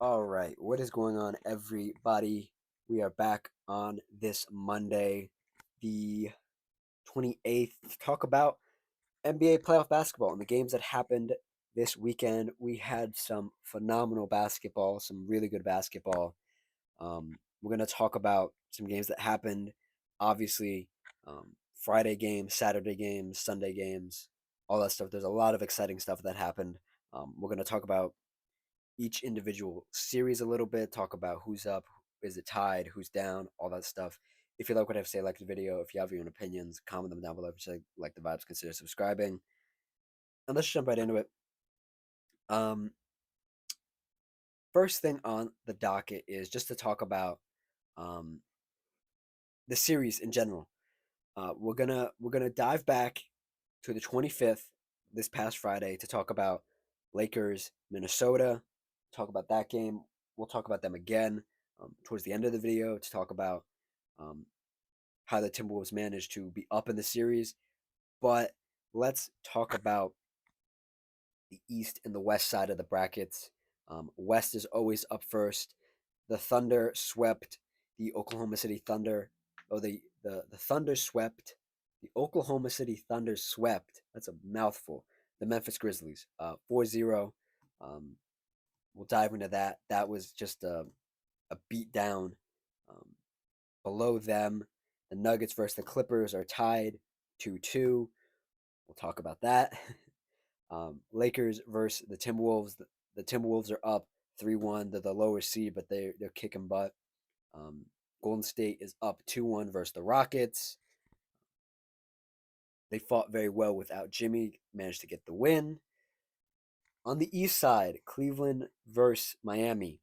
All right, what is going on, everybody? We are back on this Monday, the 28th, to talk about NBA playoff basketball and the games that happened this weekend. We had some phenomenal basketball, some really good basketball. We're going to talk about some games that happened, obviously, Friday games, Saturday games, Sunday games, all that stuff. There's a lot of exciting stuff that happened. We're going to talk about each individual series a little bit, talk about who's up, is it tied, who's down, all that stuff. If you like what I have to say, like the video. If you have your own opinions, comment them down below. If you like the vibes, consider subscribing. And let's jump right into it. Um, First thing on the docket is just to talk about um, the series in general. We're gonna dive back to the 25th, this past Friday, to talk about Lakers Minnesota. Talk about that game. We'll talk about them again towards the end of the video to talk about um, how the Timberwolves managed to be up in the series. But let's talk about the East and the West side of the brackets. West is always up first. The Thunder swept the Oklahoma City Thunder. Oh, the Thunder swept. The Oklahoma City Thunder swept. That's a mouthful. The Memphis Grizzlies, 4-0. Um, we'll dive into that. That was just a beat down. Um, Below them, the Nuggets versus the Clippers are tied 2-2. We'll talk about that. Lakers versus the Timberwolves. The Timberwolves are up 3-1. They're the lower seed, but they're kicking butt. Um, Golden State is up 2-1 versus the Rockets. They fought very well without Jimmy, managed to get the win. On the East side, Cleveland versus Miami.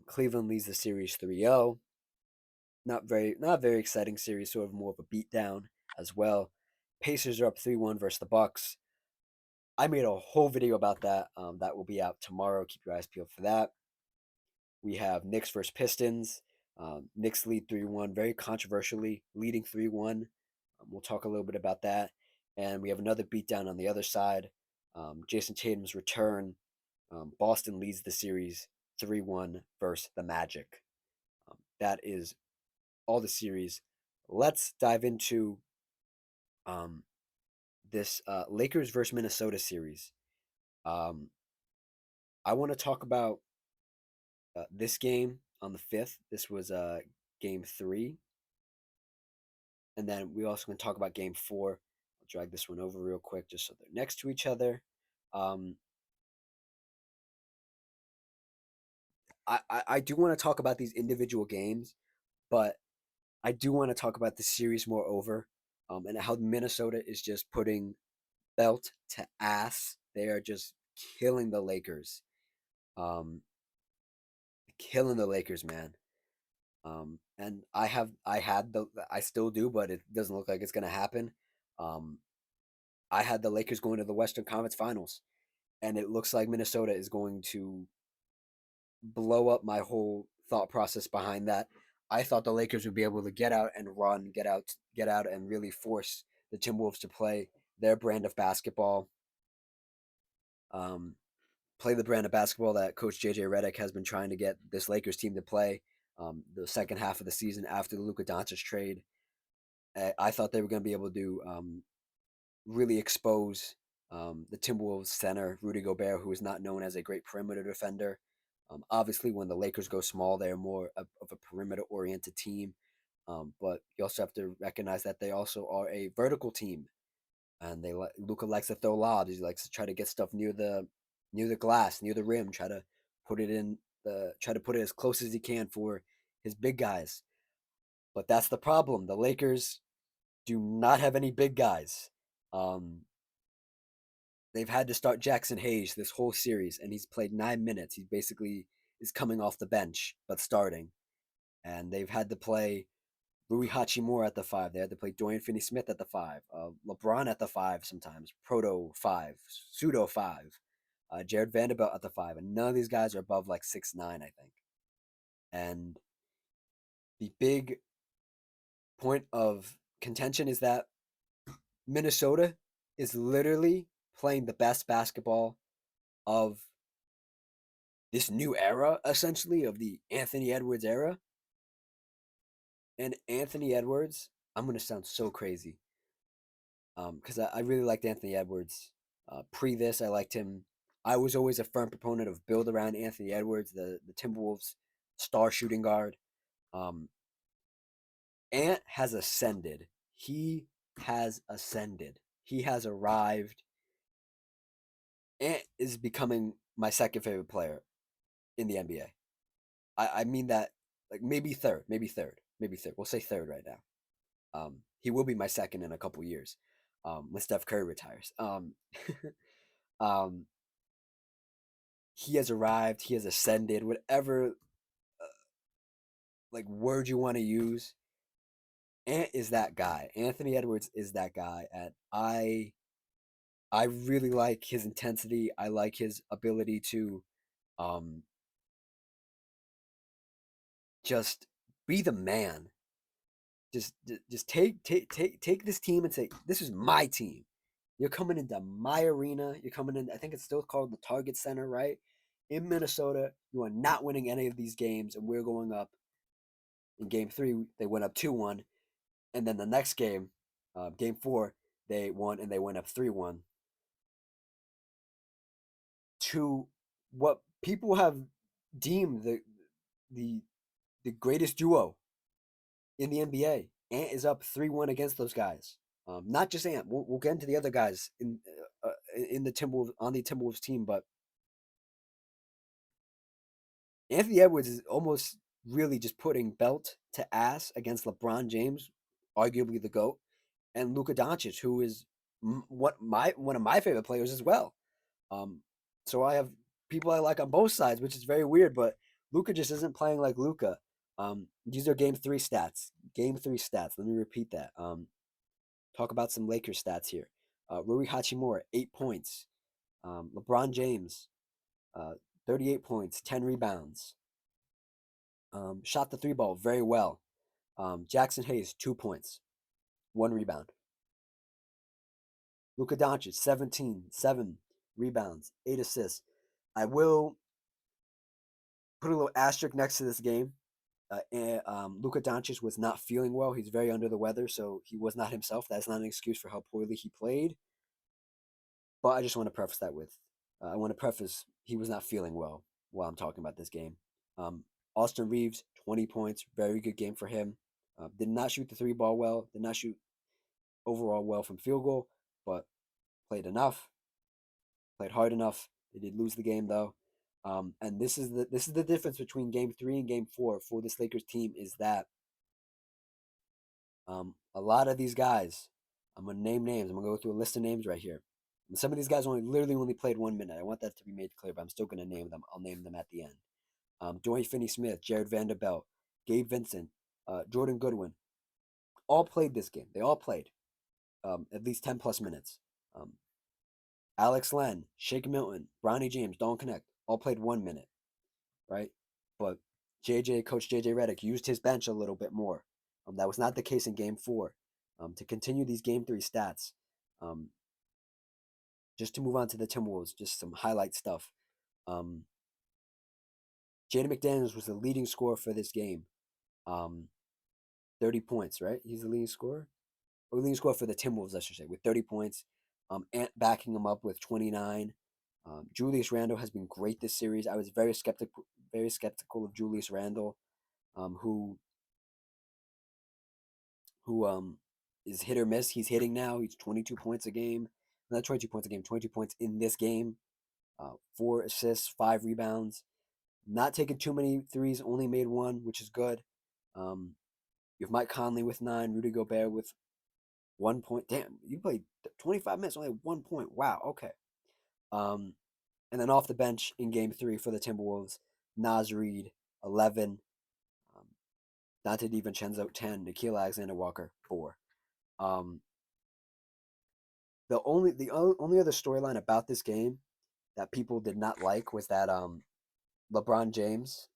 Cleveland leads the series 3-0. Not very exciting series, sort of more of a beatdown as well. Pacers are up 3-1 versus the Bucks. I made a whole video about that. That will be out tomorrow. Keep your eyes peeled for that. We have Knicks versus Pistons. Knicks lead 3-1, very controversially, leading 3-1. We'll talk a little bit about that. And we have another beatdown on the other side. Jason Tatum's return. Boston leads the series 3-1 versus the Magic. That is all the series. Let's dive into um, this Lakers versus Minnesota series. Um, I want to talk about this game on the 5th. This was game 3. And then we also going to talk about game 4. I'll drag this one over real quick just so they're next to each other. Um, I do want to talk about these individual games, but I do want to talk about the series moreover, and how Minnesota is just putting belt to ass. They are just killing the Lakers. Um, Killing the Lakers, man. And I still do, but it doesn't look like it's gonna happen. Um, I had the Lakers going to the Western Conference Finals, and it looks like Minnesota is going to blow up my whole thought process behind that. I thought the Lakers would be able to get out and run, get out, and really force the Timberwolves to play their brand of basketball. Um, Play the brand of basketball that Coach JJ Redick has been trying to get this Lakers team to play. The second half of the season after the Luka Doncic trade, I thought they were going to be able to really expose the Timberwolves center, Rudy Gobert, who is not known as a great perimeter defender. Obviously, when the Lakers go small, they're more of a perimeter oriented team. But you also have to recognize that they also are a vertical team, and Luka likes to throw lobs. He likes to try to get stuff near the glass, near the rim. Try to put it as close as he can for his big guys. But that's the problem. The Lakers do not have any big guys. Um, they've had to start Jackson Hayes this whole series, and he's played 9 minutes. He basically is coming off the bench, but starting. And they've had to play Rui Hachimura at the 5. They had to play Dorian Finney-Smith at the 5. LeBron at the 5 sometimes. Proto 5. Pseudo 5. Jared Vanderbilt at the 5. And none of these guys are above like 6'9", I think. And the big point of contention is that Minnesota is literally playing the best basketball of this new era essentially of the Anthony Edwards era. And Anthony Edwards, I'm gonna sound so crazy, because I really liked Anthony Edwards. Pre this, I liked him. I was always a firm proponent of build around Anthony Edwards, the Timberwolves star shooting guard. Um, Ant has ascended. He has ascended. He has arrived. Ant is becoming my second favorite player in the NBA. I mean that, like, maybe third, maybe third, maybe third. We'll say third right now. He will be my second in a couple years, when Steph Curry retires. Um, he has arrived. He has ascended. Whatever, like, word you want to use, Ant is that guy. Anthony Edwards is that guy, and I really like his intensity. I like his ability to, um, just be the man. Just take this team and say, this is my team. You're coming into my arena. You're coming in. I think it's still called the Target Center, right? In Minnesota, you are not winning any of these games, and we're going up. In Game 3, they went up 2-1, and then the next game, Game 4, they won and they went up 3-1 to what people have deemed the the greatest duo in the NBA. Ant is up 3-1 against those guys. Not just Ant. We'll get into the other guys in the Timberwolves on the Timberwolves team, but Anthony Edwards is almost really just putting belt to ass against LeBron James, arguably the GOAT, and Luka Doncic, who is one of my favorite players as well. Um, so I have people I like on both sides, which is very weird. But Luka just isn't playing like Luka. These are Game 3 stats. Game 3 stats. Let me repeat that. Talk about some Lakers stats here. Rui Hachimura, 8 points. LeBron James, uh, 38 points, 10 rebounds. Shot the three ball very well. Jackson Hayes, 2 points, 1 rebound. Luka Doncic, 17, 7 rebounds, 8 assists. I will put a little asterisk next to this game. Luka Doncic was not feeling well. He's very under the weather, so he was not himself. That's not an excuse for how poorly he played. But I just want to preface that with, I want to preface he was not feeling well while I'm talking about this game. Austin Reeves, 20 points, very good game for him. Did not shoot the three ball well, did not shoot overall well from field goal, but played enough, played hard enough. They did lose the game though. And this is the difference between Game 3 and Game 4 for this Lakers team is that, a lot of these guys, I'm gonna name names. I'm gonna go through a list of names right here. And some of these guys literally only played 1 minute. I want that to be made clear, but I'm still gonna name them. I'll name them at the end. Dorian Finney-Smith, Jared Vanderbilt, Gabe Vincent, Jordan Goodwin, all played this game. They all played, at least 10 plus minutes. Um, Alex Len, Shake Milton, Bronny James, Don Connect, all played 1 minute, right? But Coach JJ Redick used his bench a little bit more. That was not the case in Game 4. To continue these Game 3 stats, um, just to move on to the Timberwolves, just some highlight stuff. Um, Jaden McDaniels was the leading scorer for this game. 30 points, right? He's the leading scorer? Or leading scorer for the Timberwolves, I should say, with 30 points. Ant backing him up with 29. Julius Randle has been great this series. I was very skeptical of Julius Randle, um, who who is hit or miss. He's hitting now. He's 22 points a game. Not 22 points a game, 22 points in this game. 4 assists, 5 rebounds. Not taking too many threes, only made one, which is good. Um, you have Mike Conley with 9, Rudy Gobert with 1 point. Damn, you played 25 minutes, only 1 point. Wow, okay. Um, and then off the bench in Game 3 for the Timberwolves, Naz Reid, 11, um, Dante DiVincenzo, 10, Nickeil Alexander-Walker, 4. Um, the only other storyline about this game that people did not like was that, LeBron James,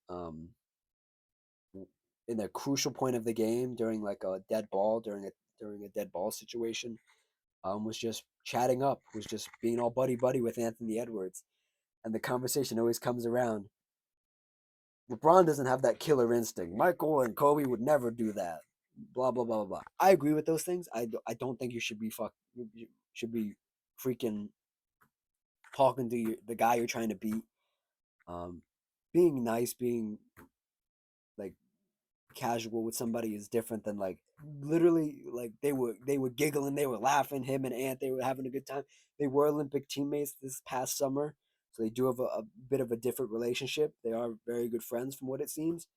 in a crucial point of the game during like a dead ball during a dead ball situation, was just chatting up, was just being all buddy buddy with Anthony Edwards, and the conversation always comes around. LeBron doesn't have that killer instinct. Michael and Kobe would never do that. Blah blah blah blah blah. I agree with those things. I don't think you should be you should be freaking talking to the guy you're trying to beat. Um, Being nice, being like casual with somebody is different than like literally like they were giggling, they were laughing. Him and Ant, they were having a good time. They were Olympic teammates this past summer, so they do have a bit of a different relationship. They are very good friends from what it seems.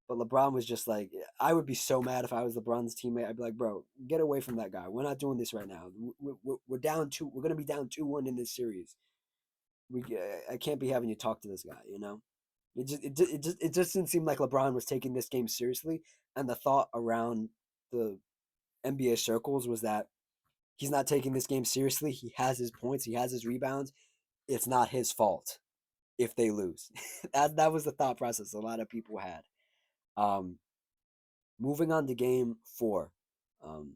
But LeBron was just like, I would be so mad if I was LeBron's teammate. I'd be like, bro, get away from that guy. We're not doing this right now. We're down two. We're gonna be down 2-1 in this series. I can't be having you talk to this guy. You know. It just didn't seem like LeBron was taking this game seriously, and the thought around the NBA circles was that he's not taking this game seriously. He has his points, he has his rebounds. It's not his fault if they lose. That was the thought process a lot of people had. Um, Moving on to Game 4, um,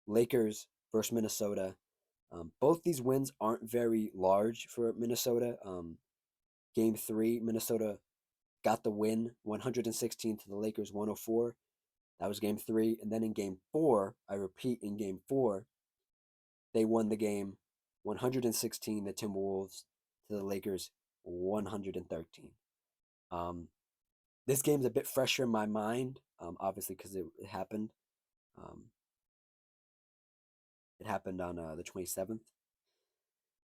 Lakers versus Minnesota. Both these wins aren't very large for Minnesota. Game 3, Minnesota got the win 116 to the Lakers 104. That was game 3. And then in game 4, I repeat, in game 4, they won the game 116, the Timberwolves, to the Lakers 113. Um, this game's a bit fresher in my mind, obviously, because it happened. Um, it happened on the 27th.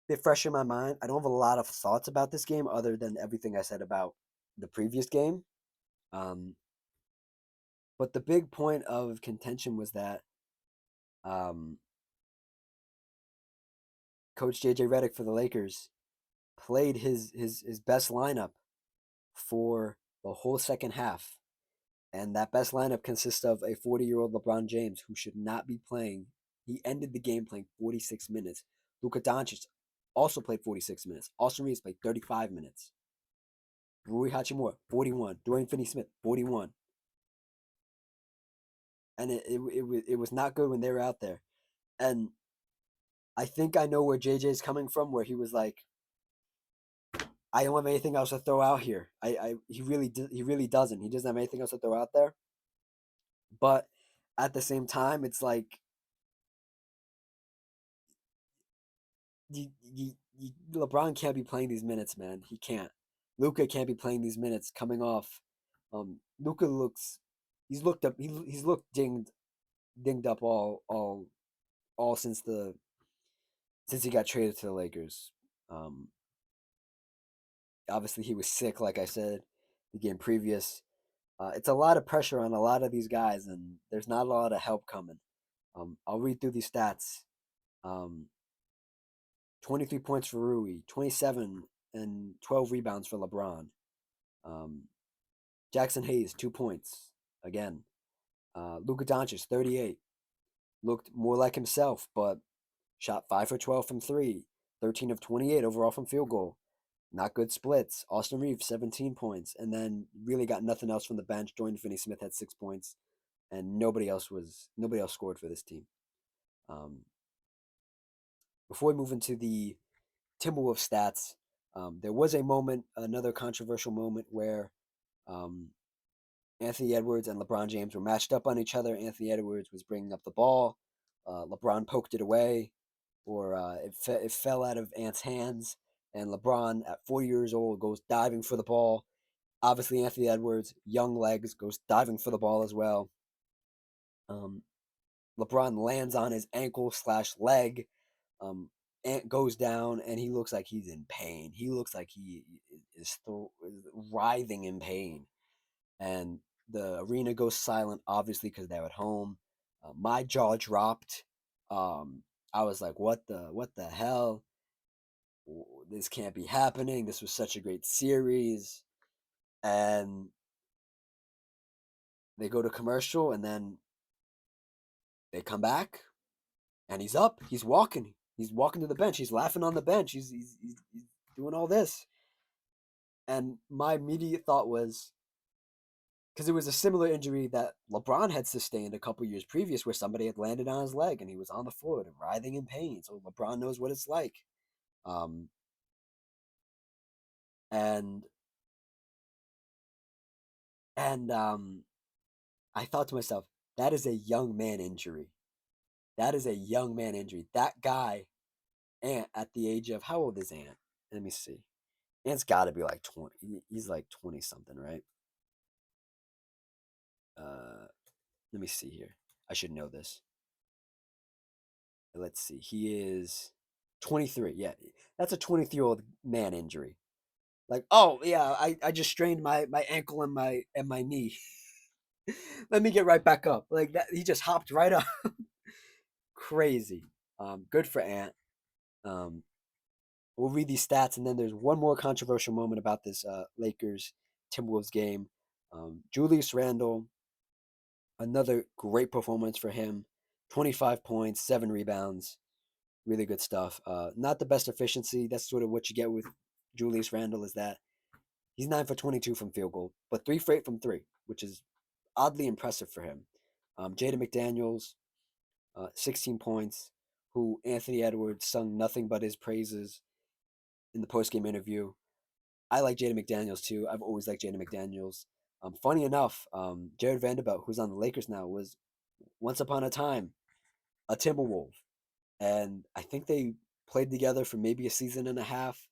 Bit fresher in my mind. I don't have a lot of thoughts about this game other than everything I said about the previous game. Um, but the big point of contention was that um, Coach JJ Redick for the Lakers played his best lineup for the whole second half. And that best lineup consists of a 40-year-old LeBron James who should not be playing. He ended the game playing 46 minutes. Luka Doncic also played 46 minutes. Austin Reeves played 35 minutes. Rui Hachimura, 41. Dorian Finney-Smith, 41. And it was not good when they were out there. And I think I know where JJ's coming from, where he was like, I don't have anything else to throw out here. He really doesn't. He doesn't have anything else to throw out there. But at the same time, it's like LeBron can't be playing these minutes, man. He can't. Luka can't be playing these minutes coming off. Luka looks, he's looked up. He's looked dinged up all since he got traded to the Lakers. Um, Obviously he was sick, like I said, the game previous. It's a lot of pressure on a lot of these guys, and there's not a lot of help coming. I'll read through these stats. Um, 23 points for Rui, 27 and 12 rebounds for LeBron. Um, Jackson Hayes, 2 points again. Luka Doncic, 38. Looked more like himself, but shot 5 for 12 from three, 13 of 28 overall from field goal. Not good splits. Austin Reeves, 17 points, and then really got nothing else from the bench. Dorian Finney-Smith had 6 points, and nobody else scored for this team. Um, Before we move into the Timberwolves stats, there was a moment, another controversial moment where um, Anthony Edwards and LeBron James were matched up on each other. Anthony Edwards was bringing up the ball. LeBron poked it away, or it fell out of Ant's hands. And LeBron, at 4 years old, goes diving for the ball. Obviously, Anthony Edwards, young legs, goes diving for the ball as well. Um, LeBron lands on his ankle slash leg. Um, Ant goes down, and he looks like he's in pain. He looks like he is writhing in pain. And the arena goes silent, obviously, because they're at home. My jaw dropped. I was like, what the hell? This can't be happening. This was such a great series. And they go to commercial, and then they come back, and he's up. He's walking. He's walking to the bench. He's laughing on the bench. He's doing all this. And my immediate thought was, because it was a similar injury that LeBron had sustained a couple years previous, where somebody had landed on his leg and he was on the floor and writhing in pain. So LeBron knows what it's like. Um, and And I thought to myself, that is a young man injury. That is a young man injury. That guy, Ant, at the age of, how old is Ant? Let me see. Ant's got to be like 20. He's like 20 something, right? Uh, Let me see here. I should know this. Let's see. He is 23. Yeah, that's a 23-year-old man injury. Like, oh yeah, I just strained my ankle and my knee. Let me get right back up. Like that, he just hopped right up. Crazy. Good for Ant. Um, we'll read these stats, and then there's one more controversial moment about this Lakers Timberwolves game. Julius Randle, another great performance for him. 25 points, 7 rebounds, really good stuff. Not the best efficiency. That's sort of what you get with Julius Randle is that he's 9 for 22 from field goal, but 3 for 8 from three, which is oddly impressive for him. Jaden McDaniels, 16 points, who Anthony Edwards sung nothing but his praises in the post-game interview. I like Jaden McDaniels too. I've always liked Jaden McDaniels. Funny enough, Jared Vanderbilt, who's on the Lakers now, was once upon a time a Timberwolf, and I think they played together for maybe a season and a half.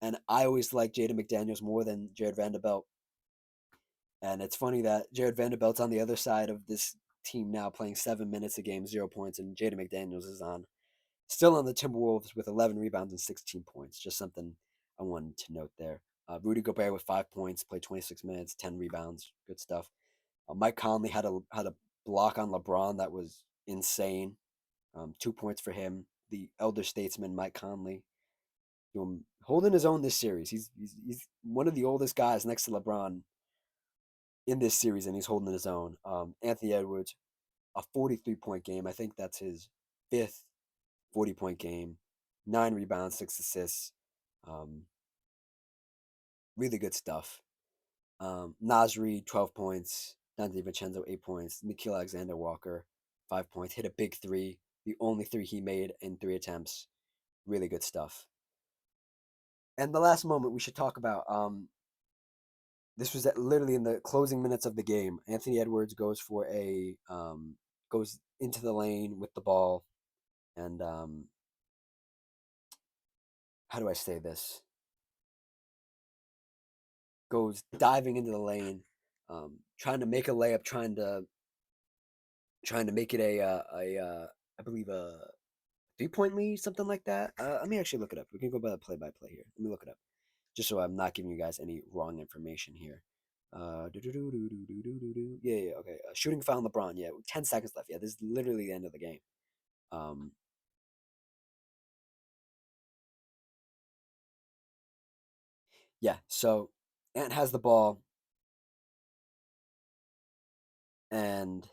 And I always liked Jaden McDaniels more than Jared Vanderbilt. And it's funny that Jared Vanderbilt's on the other side of this team now, playing 7 minutes a game, 0 points, and Jaden McDaniels is on still on the Timberwolves with 11 rebounds and 16 points. Just something I wanted to note there. Rudy Gobert with 5 points, played 26 minutes, 10 rebounds, good stuff. Mike Conley had a block on LeBron that was insane. 2 points for him. The elder statesman Mike Conley, holding his own this series. He's one of the oldest guys next to LeBron in this series, and he's holding his own. Anthony Edwards, a 43-point game. I think that's his fifth 40-point game. 9 rebounds, 6 assists. Um, really good stuff. Nasri, 12 points. Dante Vincenzo, 8 points. Nikhil Alexander Walker, 5 points. Hit a big three. The only three he made in 3 attempts. Really good stuff. And the last moment we should talk about. This was literally in the closing minutes of the game. Anthony Edwards goes into the lane with the ball, and how do I say this? Goes diving into the lane, trying to make a layup, trying to make it I believe a 3-point lead, something like that. Let me actually look it up. We can go by the play-by-play here. Let me look it up, just so I'm not giving you guys any wrong information here. Yeah, okay. Shooting foul on LeBron. Yeah, 10 seconds left. Yeah, this is literally the end of the game. Um, yeah. So Ant has the ball and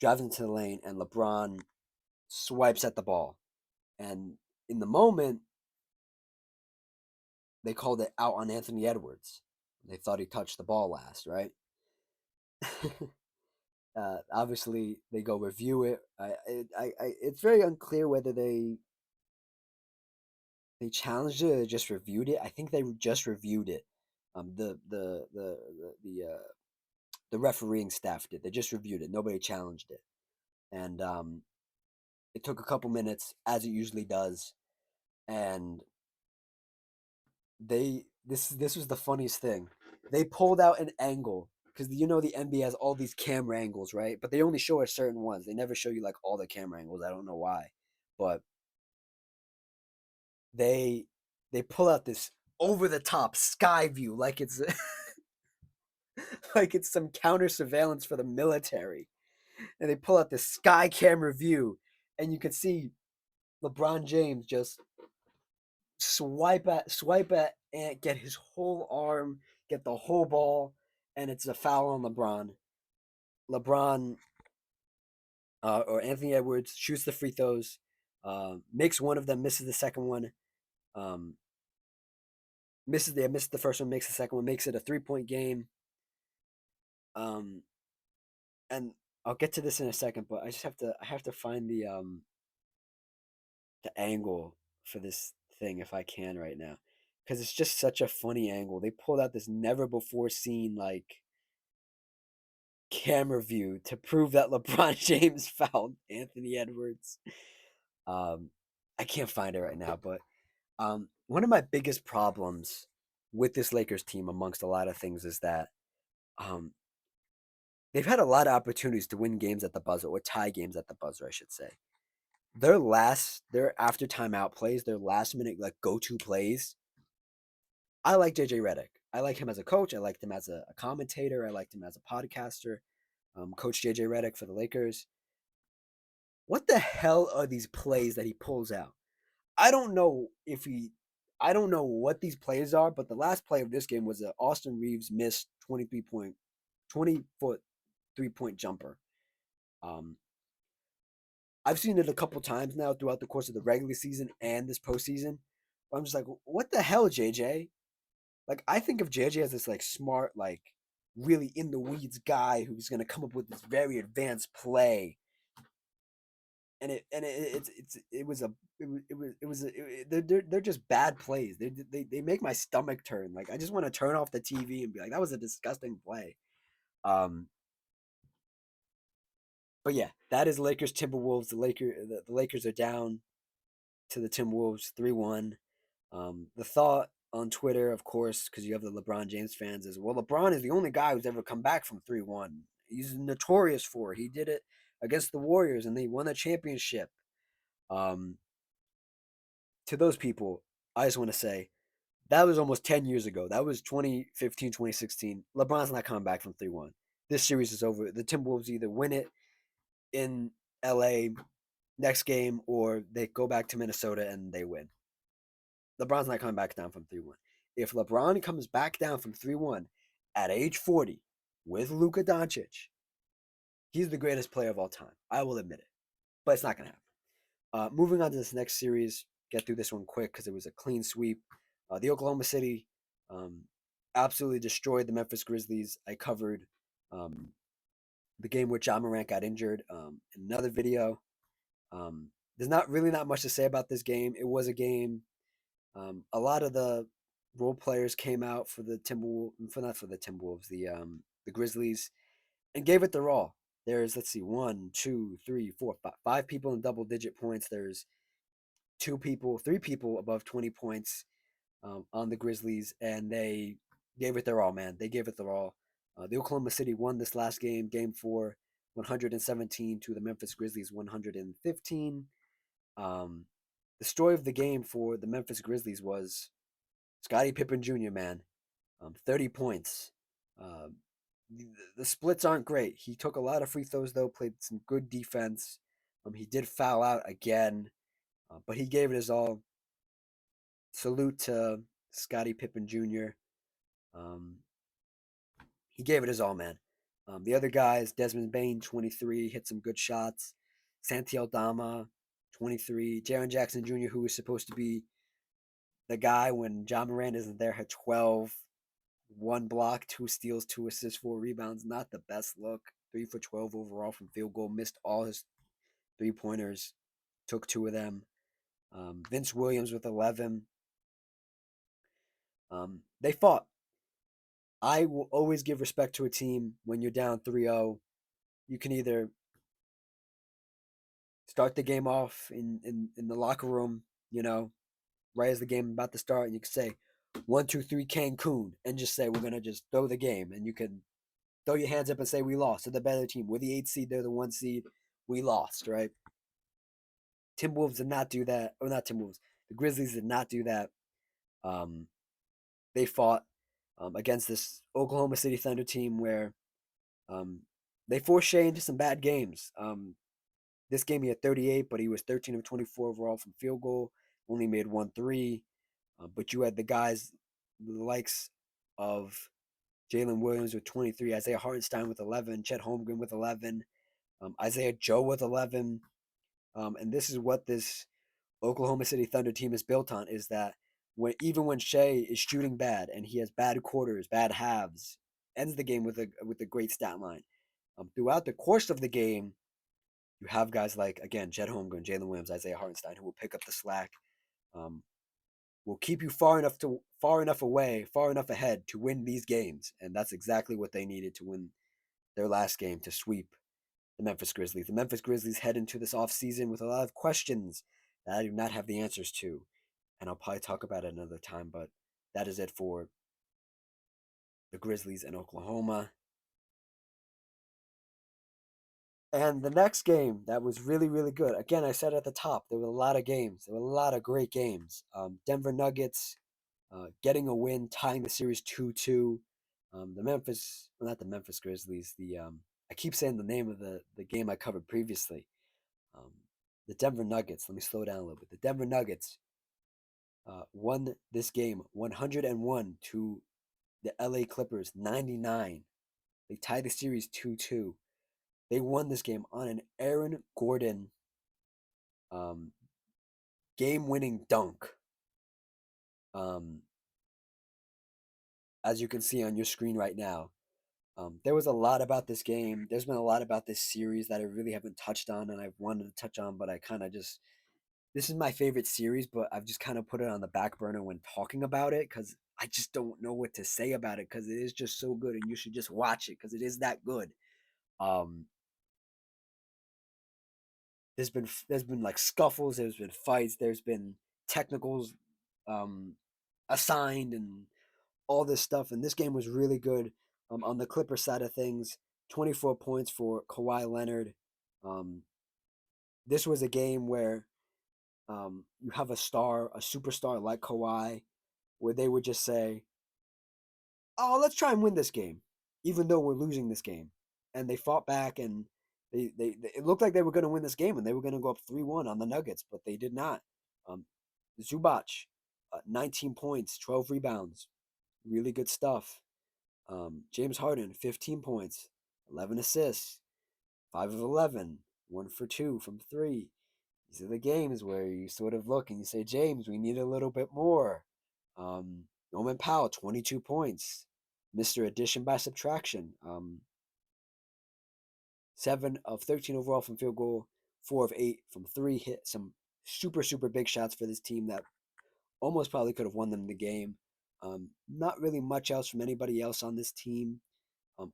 drives into the lane, and LeBron swipes at the ball. And in the moment, they called it out on Anthony Edwards. They thought he touched the ball last, right? Obviously, they go review it. It's very unclear whether they challenged it or they just reviewed it. I think they just reviewed it. The refereeing staff did. They just reviewed it. Nobody challenged it, and it took a couple minutes, as it usually does. And this was the funniest thing. They pulled out an angle because the NBA has all these camera angles, right? But they only show us certain ones. They never show you like all the camera angles. I don't know why, but they they pull out this over the top sky view like it's like it's some counter surveillance for the military. And they pull out this sky camera view, and you can see LeBron James just swipe at and get his whole arm, get the whole ball, and it's a foul on LeBron. LeBron or Anthony Edwards shoots the free throws, makes one of them, misses the second one, um, misses the first one, makes the second one, makes it a 3-point game. Um, and I'll get to this in a second, but I have to find the angle for this thing if I can right now, because it's just such a funny angle. They pulled out this never before seen like camera view to prove that LeBron James fouled Anthony Edwards. Um, I can't find it right now, but one of my biggest problems with this Lakers team, amongst a lot of things, is that um, they've had a lot of opportunities to win games at the buzzer or tie games at the buzzer, I should say. Their after timeout plays, their last minute like go to plays. I like JJ Redick. I like him as a coach. I liked him as a commentator. I liked him as a podcaster. Coach JJ Redick for the Lakers. What the hell are these plays that he pulls out? I don't know if he. I don't know what these plays are, but the last play of this game was an Austin Reeves missed 20-foot 3-point jumper. Um, I've seen it a couple times now throughout the course of the regular season and this postseason. But I'm just like, what the hell, JJ? Like, I think of JJ as this like smart, like really in the weeds guy who's gonna come up with this very advanced play. And it was a it was they're just bad plays. They make my stomach turn. Like I just want to turn off the TV and be like, that was a disgusting play. Um, but yeah, that is Lakers Timberwolves. The Lakers are down to the Timberwolves 3-1. The thought on Twitter, of course, because you have the LeBron James fans, is well, LeBron is the only guy who's ever come back from 3-1. He's notorious for it. He did it against the Warriors and they won the championship. Um, to those people, I just want to say that was almost 10 years ago. That was 2015, 2016. LeBron's not coming back from 3-1. This series is over. The Timberwolves either win it in LA next game or they go back to Minnesota and they win. LeBron's not coming back down from 3-1. If LeBron comes back down from 3-1 at age 40 with Luka Doncic, he's the greatest player of all time. I will admit it. But it's not going to happen. Moving on to this next series, get through this one quick because it was a clean sweep. The Oklahoma City um, absolutely destroyed the Memphis Grizzlies. I covered um, the game where Ja Morant got injured in another video. There's not much to say about this game. It was a game. A lot of the role players came out for the Timberwolves, for not for the Timberwolves, the Grizzlies, and gave it their all. There's let's see, one, two, three, four, five people in double digit points. There's three people above 20 points on the Grizzlies, and they gave it their all, man. They gave it their all. The Oklahoma City won this last game, game four, 117 to the Memphis Grizzlies, 115. Um, the story of the game for the Memphis Grizzlies was Scottie Pippen Jr., man, 30 points. Uh, the splits aren't great. He took a lot of free throws, though, played some good defense. He did foul out again, but he gave it his all. Salute to Scottie Pippen Jr. Um, he gave it his all, man. The other guys, Desmond Bain, 23, hit some good shots. Santi Aldama, 23. Jaren Jackson Jr., who was supposed to be the guy when Ja Morant isn't there, had 12. One block, two steals, two assists, four rebounds. Not the best look. 3 for 12 overall from field goal. Missed all his 3-pointers. Took two of them. Vince Williams with 11. They fought. I will always give respect to a team when you're down 3-0. You can either start the game off in the locker room, right as the game about to start, and you can say 1-2-3 Cancun and just say we're gonna just throw the game, and you can throw your hands up and say we lost. They're the better team. We're the 8th seed. They're the 1 seed. We lost, right? Timberwolves did not do that. Or not Timberwolves. The Grizzlies did not do that. Um, they fought against this Oklahoma City Thunder team where um, they forced Shea into some bad games. This game he had 38, but he was 13 of 24 overall from field goal. Only made 1 3. But you had the guys, the likes of Jalen Williams with 23, Isaiah Hartenstein with 11, Chet Holmgren with 11, Isaiah Joe with 11. And this is what this Oklahoma City Thunder team is built on, is that even when Shea is shooting bad and he has bad quarters, bad halves, ends the game with a great stat line. Throughout the course of the game, you have guys like, again, Chet Holmgren, Jalen Williams, Isaiah Hartenstein, who will pick up the slack, will keep you far enough away, far enough ahead to win these games, and that's exactly what they needed to win their last game to sweep the Memphis Grizzlies. The Memphis Grizzlies head into this offseason with a lot of questions that I do not have the answers to. And I'll probably talk about it another time, but that is it for the Grizzlies and Oklahoma. And the next game that was really, really good. Again, I said at the top, there were a lot of games. There were a lot of great games. Denver Nuggets getting a win, tying the series 2-2. The Memphis, well, not the Memphis Grizzlies. I keep saying the name of the game I covered previously. Um, the Denver Nuggets. Let me slow down a little bit. The Denver Nuggets won this game 101 to the LA Clippers 99. They tied the series 2-2. They won this game on an Aaron Gordon um, game-winning dunk. Um, as you can see on your screen right now, there was a lot about this game. There's been a lot about this series that I really haven't touched on, and I've wanted to touch on, but I kind of just this is my favorite series, but I've just kind of put it on the back burner when talking about it because I just don't know what to say about it because it is just so good, and you should just watch it because it is that good. Um, there's been like scuffles, there's been fights, there's been technicals um, assigned, and all this stuff. And this game was really good. On the Clipper side of things, 24 points for Kawhi Leonard. Um, this was a game where you have a star, a superstar like Kawhi, where they would just say, "Oh, let's try and win this game, even though we're losing this game." And they fought back, and it looked like they were going to win this game, and they were going to go up 3-1 on the Nuggets, but they did not. Um, Zubac, 19 points, 12 rebounds, really good stuff. James Harden, 15 points, 11 assists, 5 of 11, 1 for 2 from 3. These are the games where you sort of look and you say, James, we need a little bit more. Norman Powell, 22 points, Mr. Addition by Subtraction. 7 of 13 overall from field goal, 4 of 8 from 3. Hit some super, super big shots for this team that almost probably could have won them the game. Not really much else from anybody else on this team.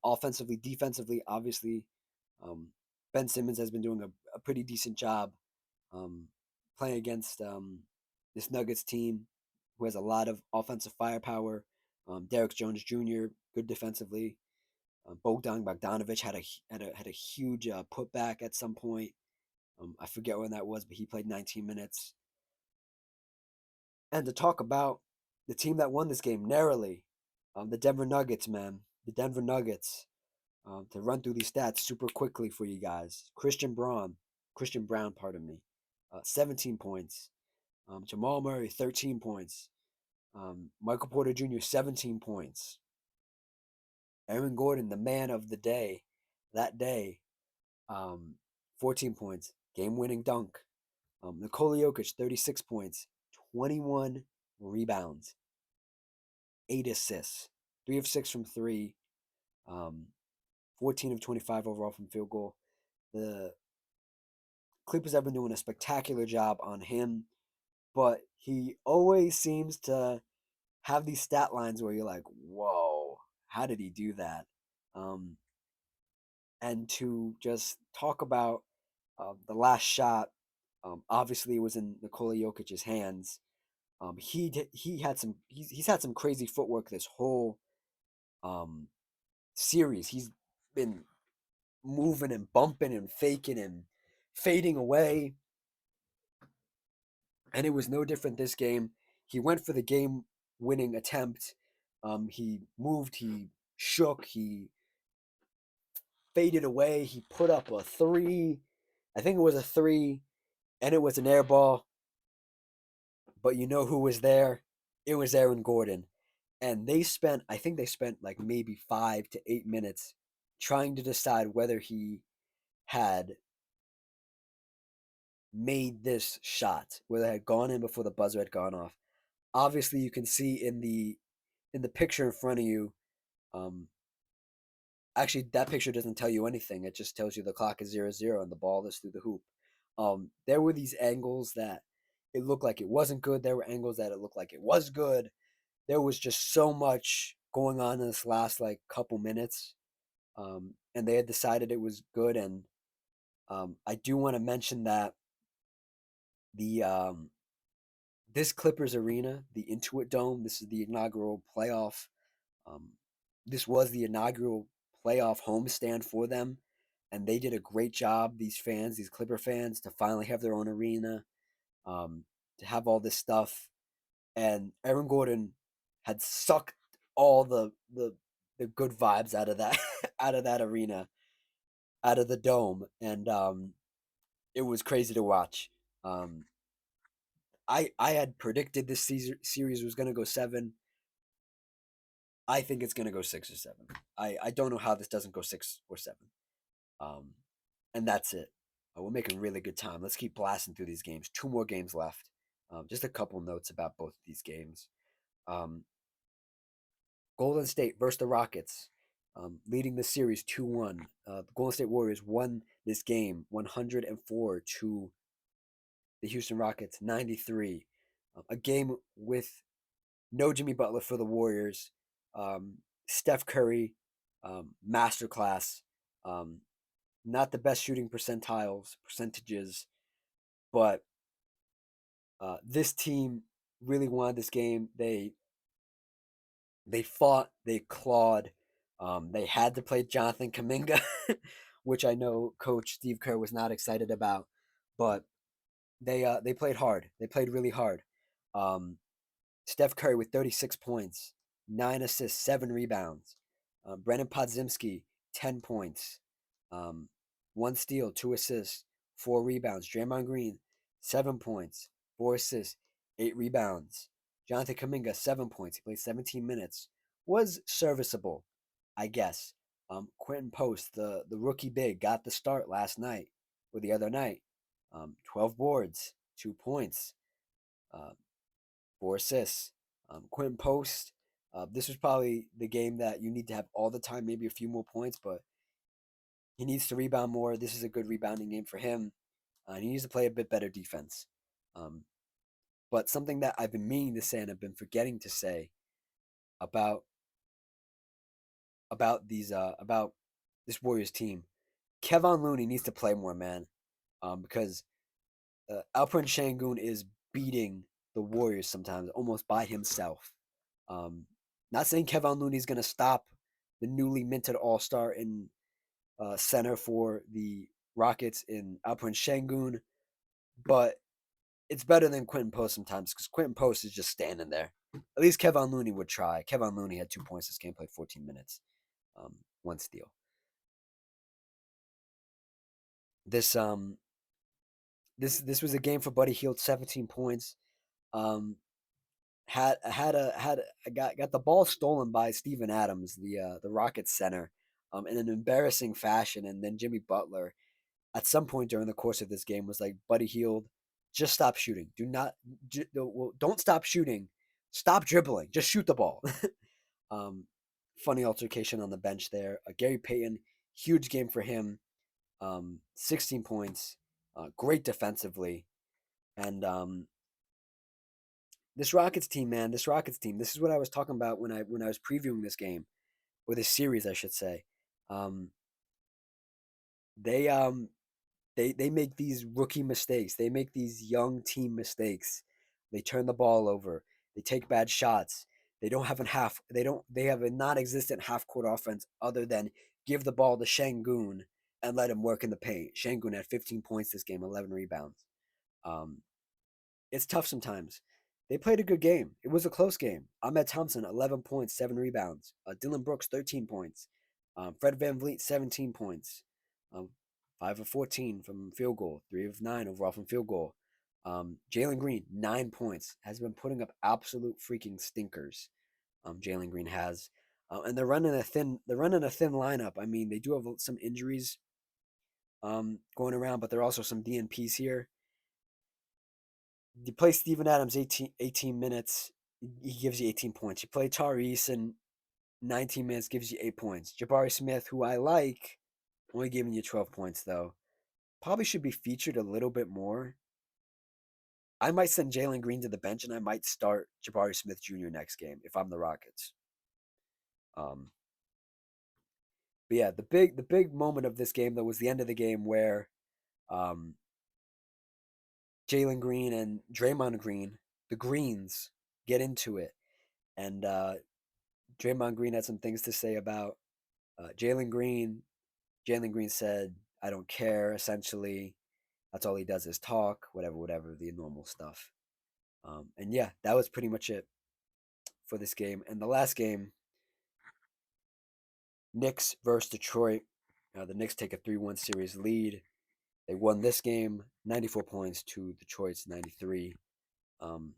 Offensively, defensively, obviously, um, Ben Simmons has been doing a pretty decent job um, playing against this Nuggets team who has a lot of offensive firepower. Derek Jones Jr. good defensively. Bogdan Bogdanovic had a huge putback at some point. I forget when that was, but he played 19 minutes. And to talk about the team that won this game narrowly, the Denver Nuggets, man, the Denver Nuggets. To run through these stats super quickly for you guys. Christian Brown, pardon me, 17 points. Jamal Murray, 13 points. Michael Porter Jr., 17 points. Aaron Gordon, the man of the day, that day, um, 14 points. Game-winning dunk. Nikola Jokic, 36 points, 21 rebounds, 8 assists, 3 of 6 from 3, um, 14 of 25 overall from field goal. The Clippers have been doing a spectacular job on him, but he always seems to have these stat lines where you're like, whoa, how did he do that? Um, and to just talk about the last shot, obviously it was in Nikola Jokic's hands. He had some he's had some crazy footwork this whole um, series. He's been moving and bumping and faking and fading away. And it was no different this game. He went for the game winning attempt. He moved, he shook, he faded away. He put up a three. I think it was a three, and it was an air ball. But you know who was there? It was Aaron Gordon. And I think they spent like maybe 5 to 8 minutes trying to decide whether he had made this shot, whether it had gone in before the buzzer had gone off. Obviously, you can see in the picture in front of you. Um, actually, that picture doesn't tell you anything. It just tells you the clock is 0-0 and the ball is through the hoop. There were these angles that it looked like it wasn't good. There were angles that it looked like it was good. There was just so much going on in this last like couple minutes. and they had decided it was good. And I do want to mention that the this Clippers arena, the Intuit Dome, this is the inaugural playoff. Um, this was the inaugural playoff homestand for them, and they did a great job. These fans, these Clipper fans, to finally have their own arena, um, to have all this stuff. And Aaron Gordon had sucked all the good vibes out of that out of that arena, out of the dome, and it was crazy to watch. Um, I had predicted this series was going to go seven. I think it's going to go 6 or 7. I don't know how this doesn't go 6 or 7. Um, and that's it. We're making really good time. Let's keep blasting through these games. 2 more games left. Just a couple notes about both of these games. Um, Golden State versus the Rockets, leading the series 2-1. The Golden State Warriors won this game 104 to the Houston Rockets 93. A game with no Jimmy Butler for the Warriors. Steph Curry, masterclass. Um, not the best shooting percentages, but this team really wanted this game. They fought, they clawed. They had to play Jonathan Kuminga, which I know Coach Steve Kerr was not excited about, but they played hard. They played really hard. Um, Steph Curry with 36 points, 9 assists, 7 rebounds. Brennan Podzimski, 10 points, um, 1 steal, 2 assists, 4 rebounds. Draymond Green, 7 points, 4 assists, 8 rebounds. Jonathan Kuminga, 7 points. He played 17 minutes. Was serviceable, I guess. Quentin Post, the rookie big, got the start last night or the other night. 12 boards, 2 points. Uh, 4 assists. Quentin Post, this was probably the game that you need to have all the time, maybe a few more points, but he needs to rebound more. This is a good rebounding game for him. He needs to play a bit better defense. Um, but something that I've been meaning to say and I've been forgetting to say about about this Warriors team, Kevon Looney needs to play more, man, because Alperen Şengün is beating the Warriors sometimes almost by himself. Um, Not saying Kevon Looney is going to stop the newly minted All Star in center for the Rockets in Alperen Şengün, but it's better than Quentin Post sometimes because Quentin Post is just standing there. At least Kevon Looney would try. Kevon Looney had 2 points this game, played 14 minutes, 1 steal. This this was a game for Buddy Hield, 17 points. Um, got the ball stolen by Steven Adams, the Rockets center, in an embarrassing fashion, and then Jimmy Butler at some point during the course of this game was like, Buddy Hield, just stop shooting. Do not don't stop shooting. Stop dribbling. Just shoot the ball. um, Funny altercation on the bench there. Gary Payton, huge game for him. 16 points. Great defensively, and this Rockets team, man, this Rockets team. This is what I was talking about when I was previewing this game or this series, I should say. Um, they they make these rookie mistakes. They make these young team mistakes. They turn the ball over. They take bad shots. They don't have a half. They don't. They have a non-existent half-court offense other than give the ball to Şengün and let him work in the paint. Şengün had 15 points this game, 11 rebounds. Um, it's tough sometimes. They played a good game. It was a close game. Ahmed Thompson, 11 points, 7 rebounds. Dylan Brooks, 13 points. Fred VanVleet, 17 points. 5 of 14 from field goal, 3 of 9 overall from field goal. Jalen Green, 9 points, has been putting up absolute freaking stinkers. Jalen Green has. And they're running a thin lineup. I mean, they do have some injuries going around, but there are also some DNPs here. You play Steven Adams 18 minutes, he gives you 18 points. You play Tari Eason 19 minutes, gives you 8 points. Jabari Smith, who I like, only giving you 12 points, though. Probably should be featured a little bit more. I might send Jalen Green to the bench, and I might start Jabari Smith Jr. next game if I'm the Rockets. Um, But yeah, the big moment of this game though was the end of the game where um, Jalen Green and Draymond Green, the Greens, get into it, and Draymond Green had some things to say about Jalen Green. Jalen Green said, "I don't care." Essentially, that's all he does is talk, whatever, whatever, the normal stuff. And yeah, that was pretty much it for this game. And the last game, Knicks versus Detroit. The Knicks take a 3-1 series lead. They won this game 94 points to Detroit's 93. Um,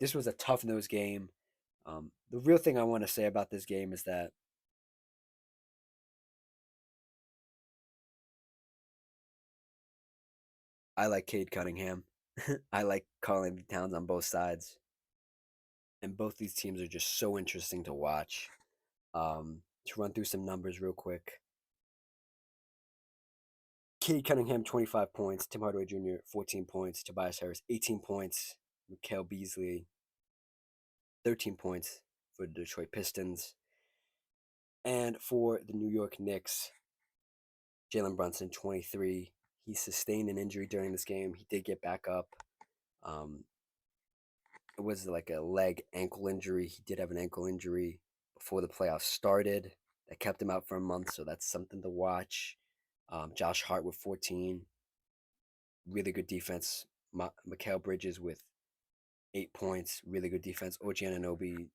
this was a tough nose game. The real thing I want to say about this game is that I like Cade Cunningham. I like Karl-Anthony Towns on both sides. And both these teams are just so interesting to watch. To run through some numbers real quick. Cade Cunningham, 25 points. Tim Hardaway Jr., 14 points. Tobias Harris, 18 points. Mikal Beasley, 13 points for the Detroit Pistons. And for the New York Knicks, Jalen Brunson, 23. He sustained an injury during this game. He did get back up. Um, it was like a leg ankle injury. He did have an ankle injury before the playoffs started that kept him out for a month, so that's something to watch. Josh Hart with 14. Really good defense. Mikal Bridges with 8 points. Really good defense. OG Anunoby,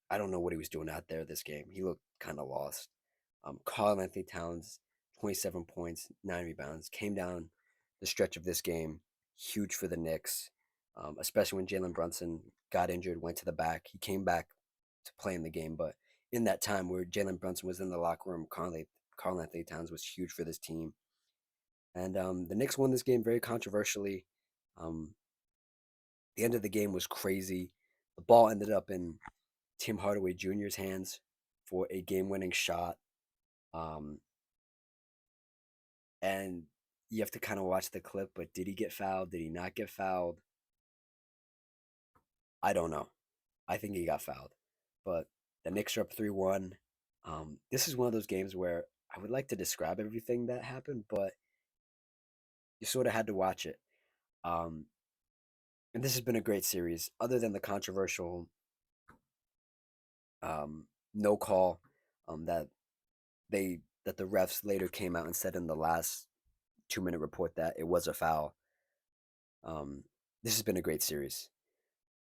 I don't know what he was doing out there this game. He looked kind of lost. Karl-Anthony Towns, 27 points, 9 rebounds. Came down the stretch of this game. Huge for the Knicks, especially when Jalen Brunson got injured, went to the back. He came back to play in the game, but in that time where Jalen Brunson was in the locker room, Karl-Anthony Towns was huge for this team. And the Knicks won this game very controversially. Um, the end of the game was crazy. The ball ended up in Tim Hardaway Jr.'s hands for a game-winning shot. Um, and you have to kind of watch the clip, but did he get fouled? Did he not get fouled? I don't know. I think he got fouled. But the Knicks are up 3-1. This is one of those games where I would like to describe everything that happened, but you sort of had to watch it. Um, and this has been a great series, other than the controversial um, no call that the refs later came out and said in the last 2-minute report that it was a foul. Um, this has been a great series.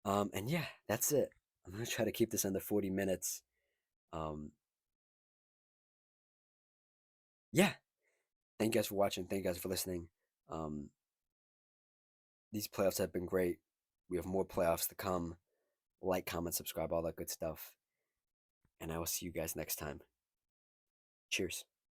And yeah, that's it. I'm gonna try to keep this under 40 minutes. Um, yeah, thank you guys for watching. Thank you guys for listening. Um, these playoffs have been great. We have more playoffs to come. Like, comment, subscribe, all that good stuff. And I will see you guys next time. Cheers.